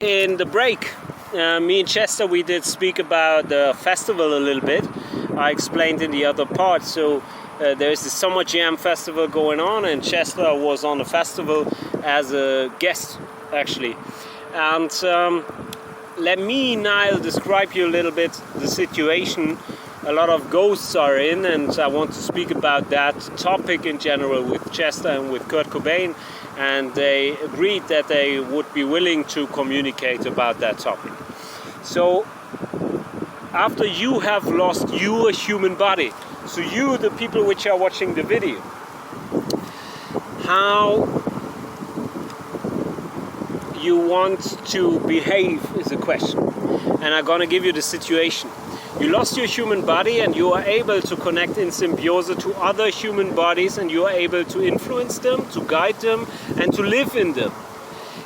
In the break, me and Chester, we did speak about the festival a little bit. I explained in the other part. So there's the Summerjam Festival going on, and Chester was on the festival as a guest, actually. And let me, Niall, describe you a little bit the situation a lot of ghosts are in, and I want to speak about that topic in general with Chester and with Kurt Cobain, and they agreed that they would be willing to communicate about that topic. So after you have lost your human body, so you, the people which are watching the video, how you want to behave is a question. And I'm gonna give you the situation. You lost your human body and you are able to connect in symbiosis to other human bodies, and you are able to influence them, to guide them, and to live in them.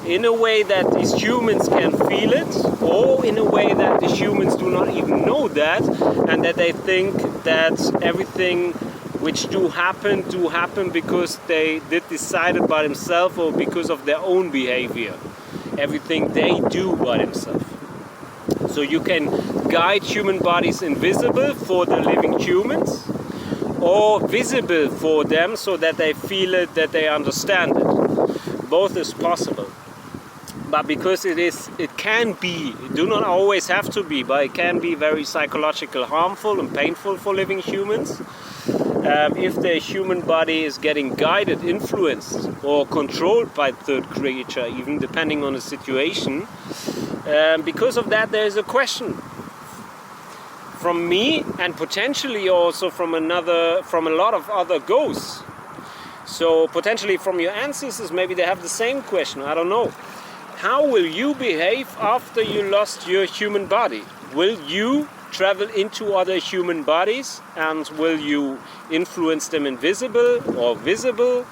In a way that these humans can feel it, or in a way that the humans do not even know that, and that they think that everything which do happen because they did decide it by themselves or because of their own behavior. Everything they do by themselves. So you can guide human bodies invisible for the living humans, or visible for them so that they feel it, that they understand it. Both is possible. But because it can be, it do not always have to be, but it can be very psychological, harmful and painful for living humans. If the human body is getting guided, influenced or controlled by third creature, even depending on the situation, because of that there is a question from me, and potentially also from a lot of other ghosts. So potentially from your ancestors, maybe they have the same question, I don't know. How will you behave after you lost your human body? Will you travel into other human bodies, and will you influence them invisible or visible?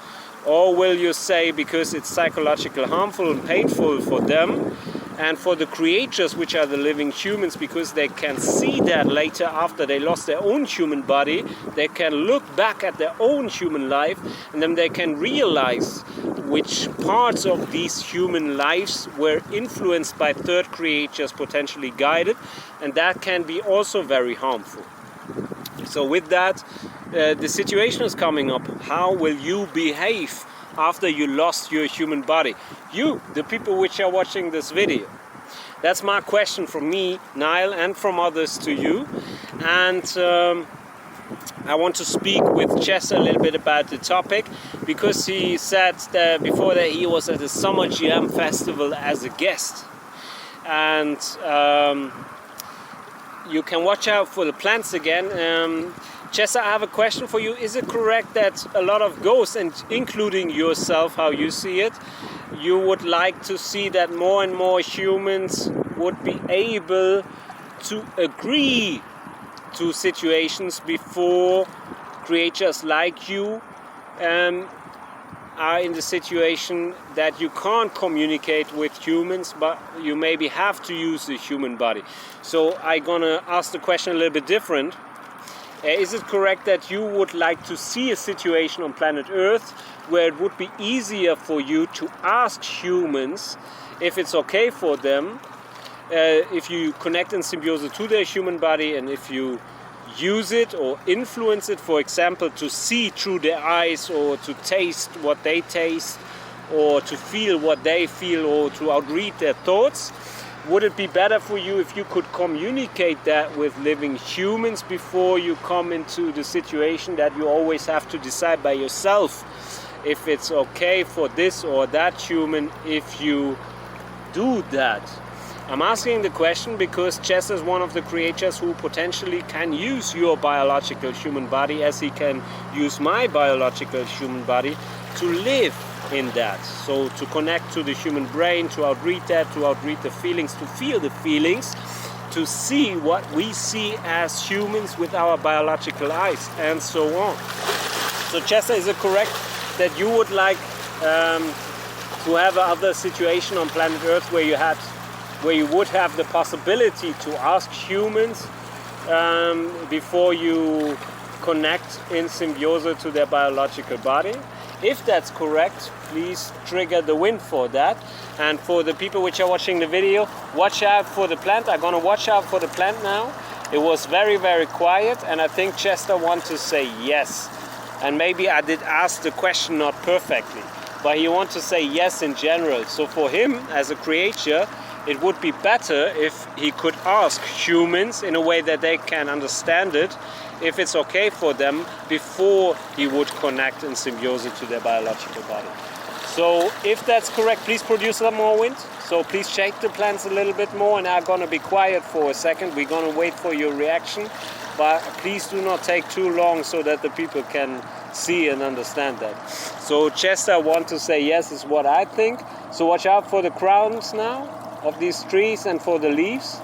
Or will you say, because it's psychologically harmful and painful for them and for the creatures which are the living humans, because they can see that later after they lost their own human body, they can look back at their own human life, and then they can realize which parts of these human lives were influenced by third creatures, potentially guided, and that can be also very harmful. So with that, the situation is coming up. How will you behave after you lost your human body? You, the people which are watching this video. That's my question from me, Niall, and from others to you. And I want to speak with Chester a little bit about the topic, because he said that before that he was at the Summerjam Festival as a guest. And you can watch out for the plants again. Chester, I have a question for you. Is it correct that a lot of ghosts, and including yourself, how you see it, you would like to see that more and more humans would be able to agree to situations before creatures like you are in the situation that you can't communicate with humans, but you maybe have to use the human body? So I'm gonna ask the question a little bit different. Is it correct that you would like to see a situation on planet Earth where it would be easier for you to ask humans if it's okay for them, if you connect in symbiosis to their human body, and if you use it or influence it, for example, to see through their eyes, or to taste what they taste, or to feel what they feel, or to outread their thoughts? Would it be better for you if you could communicate that with living humans before you come into the situation that you always have to decide by yourself if it's okay for this or that human if you do that? I'm asking the question because Chester is one of the creatures who potentially can use your biological human body, as he can use my biological human body, to live in that. So to connect to the human brain, to outread that, to outread the feelings, to feel the feelings, to see what we see as humans with our biological eyes, and so on. So Chester, is it correct that you would like to have another situation on planet Earth where you would have the possibility to ask humans before you connect in symbiosis to their biological body? If that's correct, please trigger the wind for that. And for the people which are watching the video, watch out for the plant. I'm gonna watch out for the plant now. It was very, very quiet, and I think Chester wants to say yes. And maybe I did ask the question not perfectly, but he wants to say yes in general. So for him, as a creature, it would be better if he could ask humans in a way that they can understand it, if it's okay for them, before he would connect in symbiosis to their biological body. So if that's correct, please produce some more wind. So please shake the plants a little bit more, and I'm gonna be quiet for a second. We're gonna wait for your reaction, but please do not take too long so that the people can see and understand that. So Chester wants to say yes is what I think. So watch out for the crowns now of these trees and for the leaves.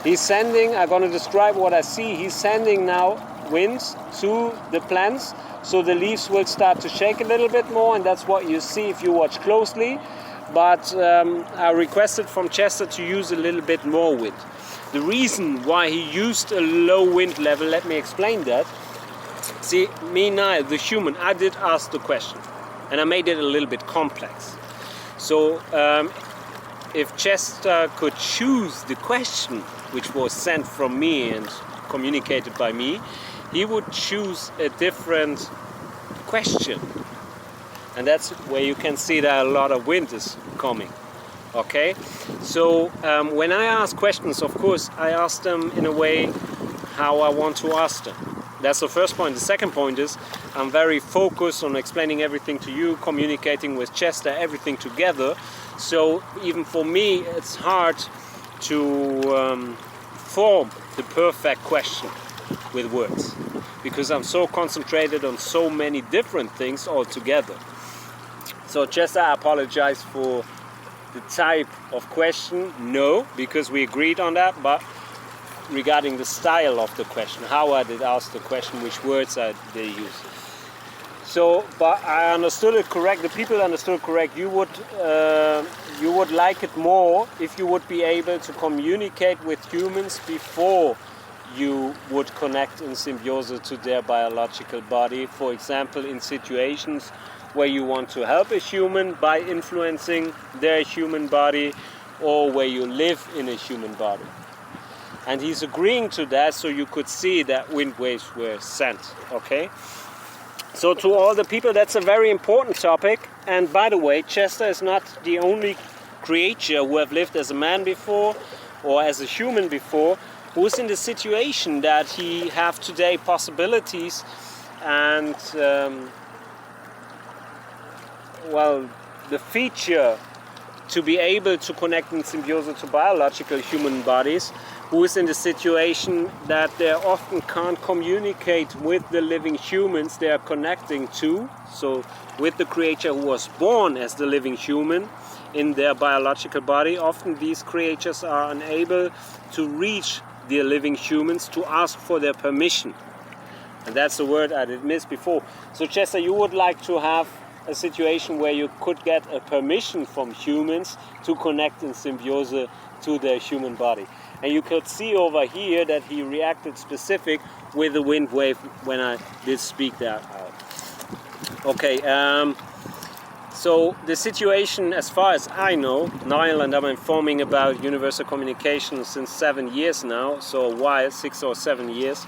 He's sending, I'm going to describe what I see, he's sending now winds to the plants, so the leaves will start to shake a little bit more, and that's what you see if you watch closely. But I requested from Chester to use a little bit more wind. The reason why he used a low wind level, let me explain that. See, me now, the human, I did ask the question, and I made it a little bit complex. So if Chester could choose the question which was sent from me and communicated by me, he would choose a different question. And that's where you can see that a lot of wind is coming. Okay? So when I ask questions, of course, I ask them in a way how I want to ask them. That's the first point. The second point is I'm very focused on explaining everything to you, communicating with Chester, everything together. So even for me, it's hard to form the perfect question with words, because I'm so concentrated on so many different things all together. So Chester, I apologize for the type of question, no, because we agreed on that, but regarding the style of the question, how I did ask the question, which words I did use. So, but I understood it correct, the people understood correct, you would like it more if you would be able to communicate with humans before you would connect in symbiosis to their biological body. For example, in situations where you want to help a human by influencing their human body, or where you live in a human body. And he's agreeing to that, so you could see that wind waves were sent, okay? So to all the people, that's a very important topic. And by the way, Chester is not the only creature who have lived as a man before or as a human before who's in the situation that he have today possibilities and well, the feature to be able to connect in symbiosis to biological human bodies, who is in the situation that they often can't communicate with the living humans they are connecting to. So with the creature who was born as the living human in their biological body, often these creatures are unable to reach the living humans to ask for their permission. And that's the word I did miss before. So Chester, you would like to have a situation where you could get a permission from humans to connect in symbiosis to their human body. And you could see over here that he reacted specific with the wind wave when I did speak that out. Okay, so the situation, as far as I know, Niall and I'm informing about universal communication since 7 years now, so a while, 6 or 7 years.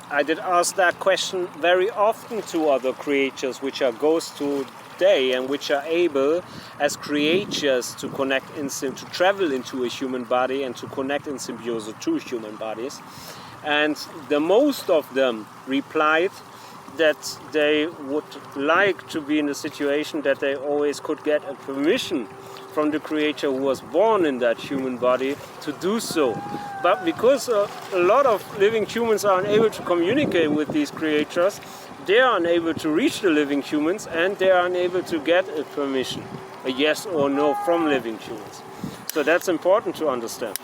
I did ask that question very often to other creatures which are ghosts today and which are able as creatures to connect to travel into a human body and to connect in symbiosis to human bodies. And the most of them replied that they would like to be in a situation that they always could get a permission from the creator who was born in that human body to do so. But because a lot of living humans are unable to communicate with these creatures, they are unable to reach the living humans and they are unable to get a permission, a yes or no from living humans. So that's important to understand.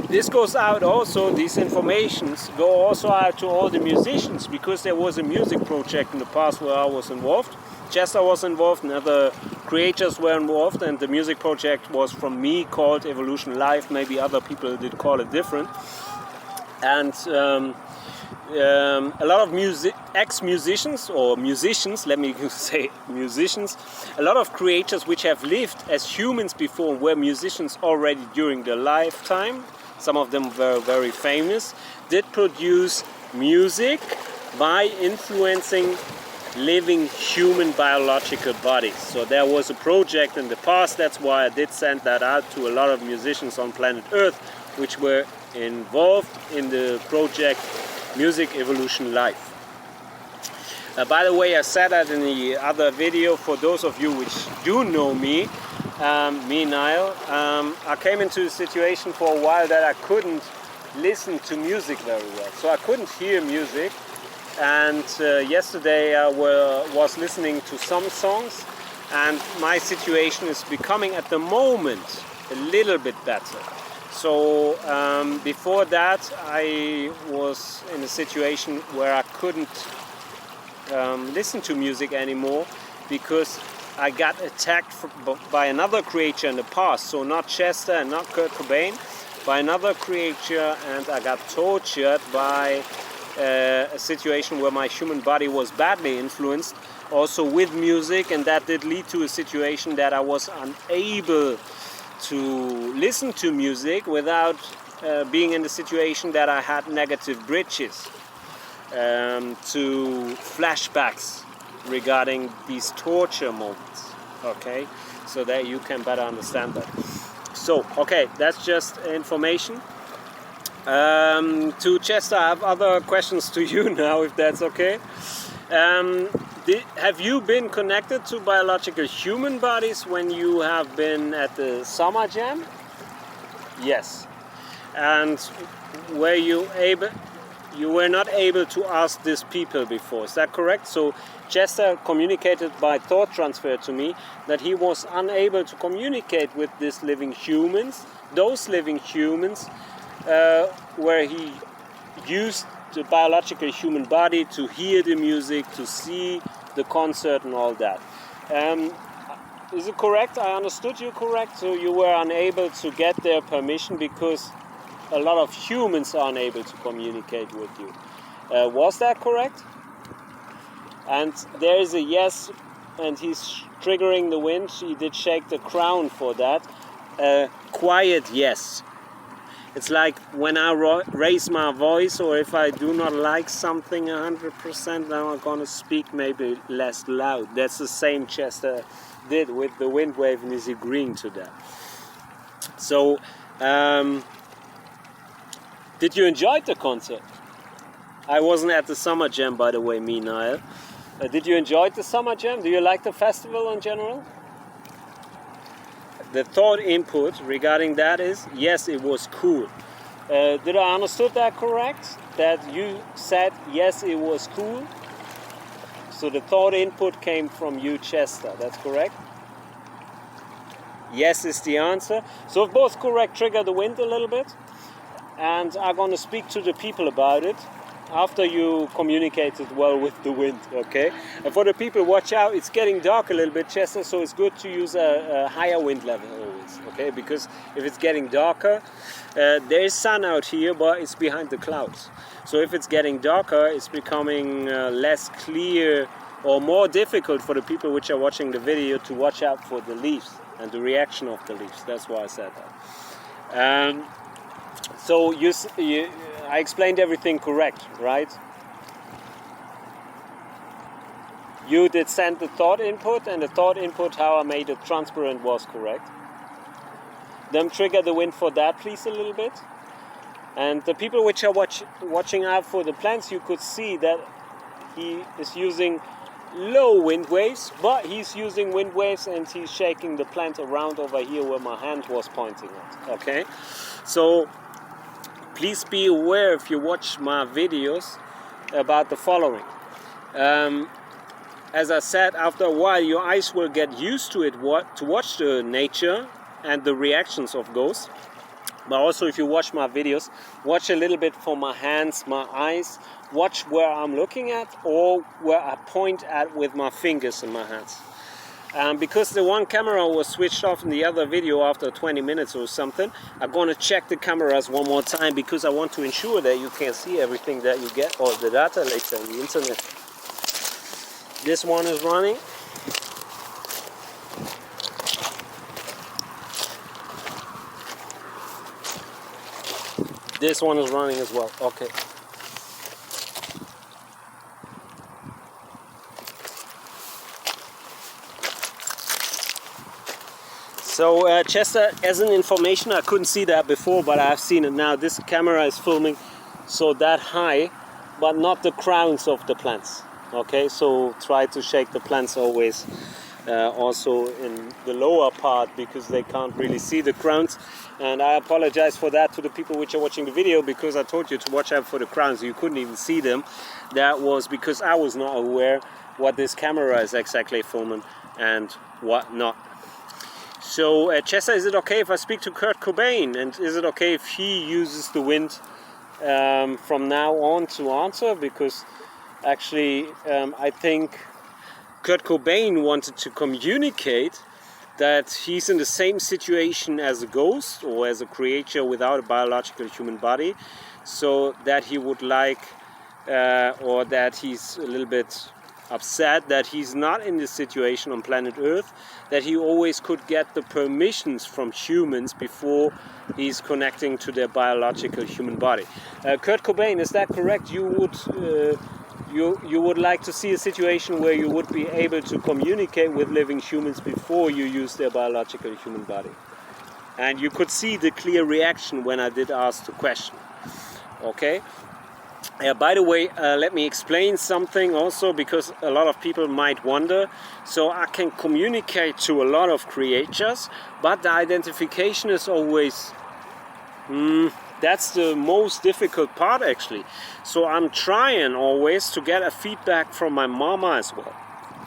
This goes out also, these informations go also out to all the musicians, because there was a music project in the past where I was involved. Chester was involved, and other creators were involved, and the music project was from me called Evolution Live. Maybe other people did call it different. And a lot of ex-musicians or musicians, let me say musicians, a lot of creators which have lived as humans before were musicians already during their lifetime. Some of them were very famous, did produce music by influencing living human biological bodies. So there was a project in the past, that's why I did send that out to a lot of musicians on planet Earth which were involved in the project Music Evolution Live. By the way, I said that in the other video, for those of you which do know me, Niall, I came into a situation for a while that I couldn't listen to music very well. So I couldn't hear music, and yesterday I was listening to some songs, and my situation is becoming at the moment a little bit better. So before that I was in a situation where I couldn't listen to music anymore because I got attacked by another creature in the past. So not Chester and not Kurt Cobain, by another creature, and I got tortured by a situation where my human body was badly influenced also with music, and that did lead to a situation that I was unable to listen to music without being in the situation that I had negative bridges to flashbacks regarding these torture moments. Okay, so that you can better understand that. So, okay, that's just information. To Chester, I have other questions to you now, if that's okay. Have you been connected to biological human bodies when you have been at the Summerjam? Yes. And were you were not able to ask these people before, is that correct? So Chester communicated by thought transfer to me that he was unable to communicate with these living humans, those living humans, where he used the biological human body to hear the music, to see the concert and all that. Is it correct? I understood you correct? So you were unable to get their permission because a lot of humans are unable to communicate with you. Was that correct? And there is a yes, and he's triggering the wind. He did shake the crown for that. Quiet yes. It's like when I raise my voice, or if I do not like something 100%, now I'm gonna speak maybe less loud. That's the same Chester did with the wind wave, and is agreeing to that. So, did you enjoy the concert? I wasn't at the Summerjam, by the way, Niall. Did you enjoy the Summerjam? Do you like the festival in general? The thought input regarding that is, yes, it was cool. Did I understood that correct? That you said, yes, it was cool? So the thought input came from you, Chester, that's correct? Yes is the answer. So if both correct, trigger the wind a little bit. And I'm going to speak to the people about it after you communicated well with the wind, okay? And for the people, watch out, it's getting dark a little bit, Chester, so it's good to use a higher wind level always, okay? Because if it's getting darker, there is sun out here, but it's behind the clouds. So if it's getting darker, it's becoming less clear or more difficult for the people which are watching the video to watch out for the leaves and the reaction of the leaves. That's why I said that. So I explained everything correct, right? You did send the thought input, and the thought input, how I made it transparent, was correct. Then trigger the wind for that, please, a little bit. And the people which are watching out for the plants, you could see that he is using low wind waves, but he's using wind waves and he's shaking the plant around over here where my hand was pointing at, okay? So please be aware if you watch my videos about the following. As I said, after a while your eyes will get used to it, to watch the nature and the reactions of those. But also if you watch my videos, watch a little bit for my hands, my eyes, watch where I'm looking at or where I point at with my fingers and my hands. Because the one camera was switched off in the other video after 20 minutes or something, I'm going to check the cameras one more time because I want to ensure that you can see everything that you get, or the data later on the internet. This one is running. This one is running as well. Okay. So Chester, as an information, I couldn't see that before, but I've seen it now. This camera is filming so that high, but not the crowns of the plants. Okay, so try to shake the plants always also in the lower part, because they can't really see the crowns. And I apologize for that to the people which are watching the video, because I told you to watch out for the crowns. You couldn't even see them. That was because I was not aware what this camera is exactly filming and what not. So Chester, is it okay if I speak to Kurt Cobain, and is it okay if he uses the wind from now on to answer? Because actually I think Kurt Cobain wanted to communicate that he's in the same situation as a ghost or as a creature without a biological human body, so that he would like or that he's a little bit upset that he's not in this situation on planet Earth, that he always could get the permissions from humans before he's connecting to their biological human body. Kurt Cobain, is that correct? You would like to see a situation where you would be able to communicate with living humans before you use their biological human body. And you could see the clear reaction when I did ask the question. Okay? By the way, let me explain something also, because a lot of people might wonder. So I can communicate to a lot of creatures, but the identification is always that's the most difficult part actually. So I'm trying always to get a feedback from my mama as well.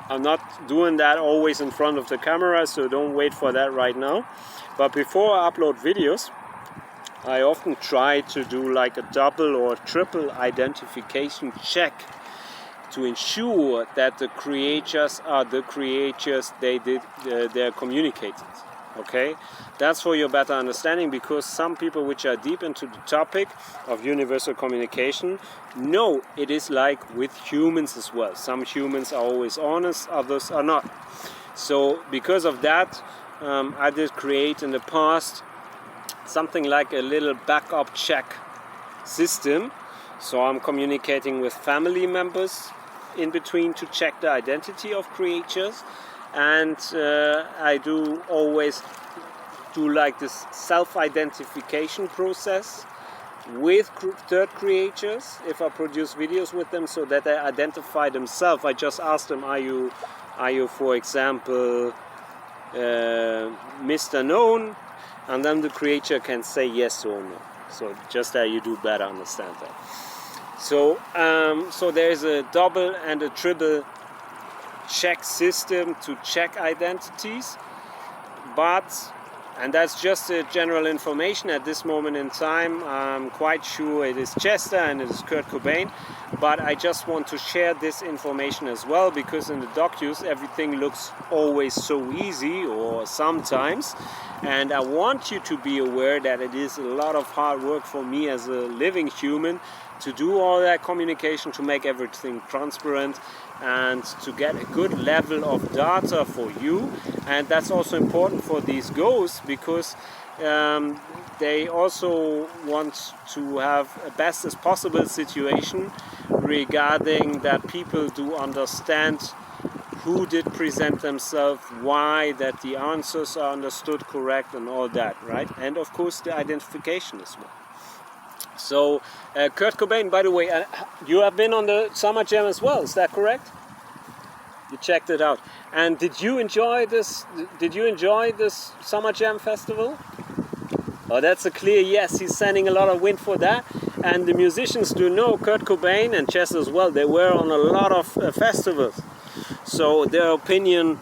I'm not doing that always in front of the camera, so don't wait for that right now. But before I upload videos, I often try to do like a double or triple identification check to ensure that the creatures are the creatures they're communicated. Okay, that's for your better understanding, because some people which are deep into the topic of universal communication know it is like with humans as well. Some humans are always honest, others are not. So because of that, I did create in the past something like a little backup check system. So I'm communicating with family members in between to check the identity of creatures. And I do always do like this self-identification process with third creatures if I produce videos with them, so that they identify themselves. I just ask them, are you for example Mr. Known? And then the creature can say yes or no. So just that you do better understand that. So so there is a double and a triple check system to check identities, and that's just a general information at this moment in time. I'm quite sure it is Chester and it is Kurt Cobain, but I just want to share this information as well, because in the docus everything looks always so easy, or sometimes, and I want you to be aware that it is a lot of hard work for me as a living human to do all that communication, to make everything transparent and to get a good level of data for you. And that's also important for these ghosts, because they also want to have a best as possible situation regarding that people do understand who did present themselves, why, that the answers are understood correct and all that, right? And of course the identification as well. So Kurt Cobain, by the way, you have been on the Summerjam as well, is that correct? You checked it out. And did you enjoy this? Did you enjoy this Summerjam Festival? Oh, that's a clear yes. He's sending a lot of wind for that. And the musicians do know Kurt Cobain and Chester as well. They were on a lot of festivals, so their opinion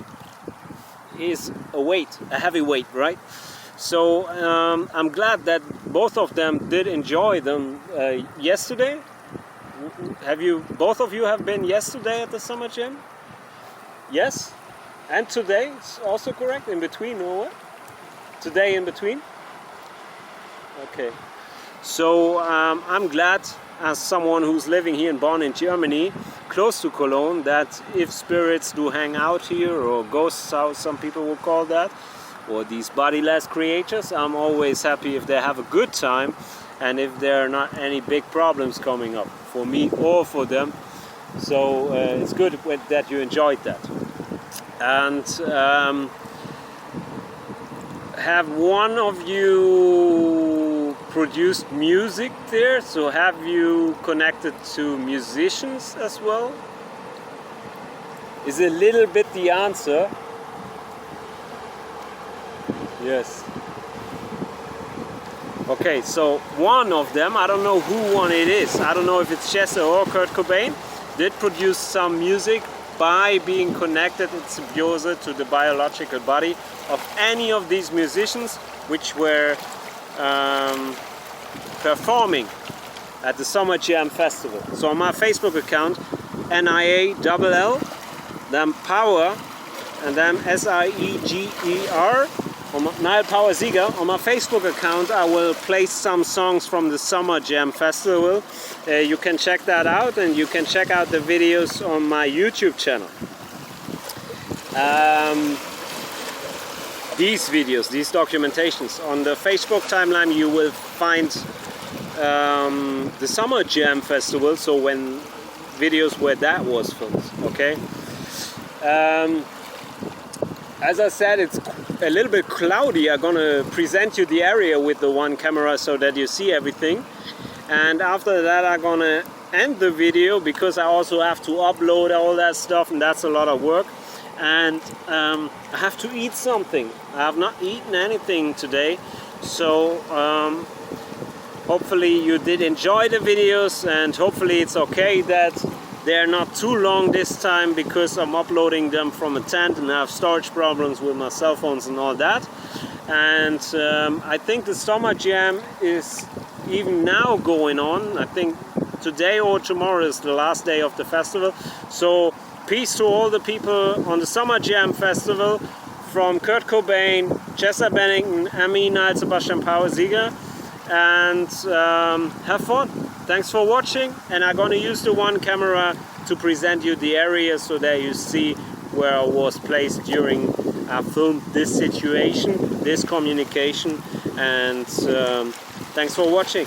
is a heavy weight, right? So I'm glad that both of them did enjoy them yesterday. Both of you have been yesterday at the Summerjam? Yes? And today is also correct? In between or what? Today in between? Okay. So I'm glad, as someone who's living here in Bonn in Germany, close to Cologne, that if spirits do hang out here, or ghosts, how some people will call that, or these bodiless creatures, I'm always happy if they have a good time and if there are not any big problems coming up for me or for them. So it's good that you enjoyed that. And have one of you produced music there? So have you connected to musicians as well? Is a little bit the answer. Yes. Okay, so one of them, I don't know who one it is, I don't know if it's Chester or Kurt Cobain, did produce some music by being connected in symbiosis to the biological body of any of these musicians which were performing at the Summerjam Festival. So on my Facebook account, NIALL, then Power, and then SIEGER, Nile Power Sieger. On my Facebook account I will place some songs from the Summerjam Festival. You can check that out, and you can check out the videos on my YouTube channel. These videos, these documentations, on the Facebook timeline you will find the Summerjam Festival, so when videos where that was filmed, okay? As I said, it's a little bit cloudy. I'm gonna present you the area with the one camera so that you see everything. And after that I'm gonna end the video, because I also have to upload all that stuff, and that's a lot of work. And I have to eat something. I have not eaten anything today. So hopefully you did enjoy the videos, and hopefully it's okay that they're not too long this time, because I'm uploading them from a tent and I have storage problems with my cell phones and all that. And I think the Summerjam is even now going on. I think today or tomorrow is the last day of the festival. So peace to all the people on the Summerjam Festival, from Kurt Cobain, Chester Bennington, me, Nile Power Sieger, and have fun. Thanks for watching, and I'm gonna use the one camera to present you the area so that you see where I was placed during I filmed this situation, this communication, and thanks for watching.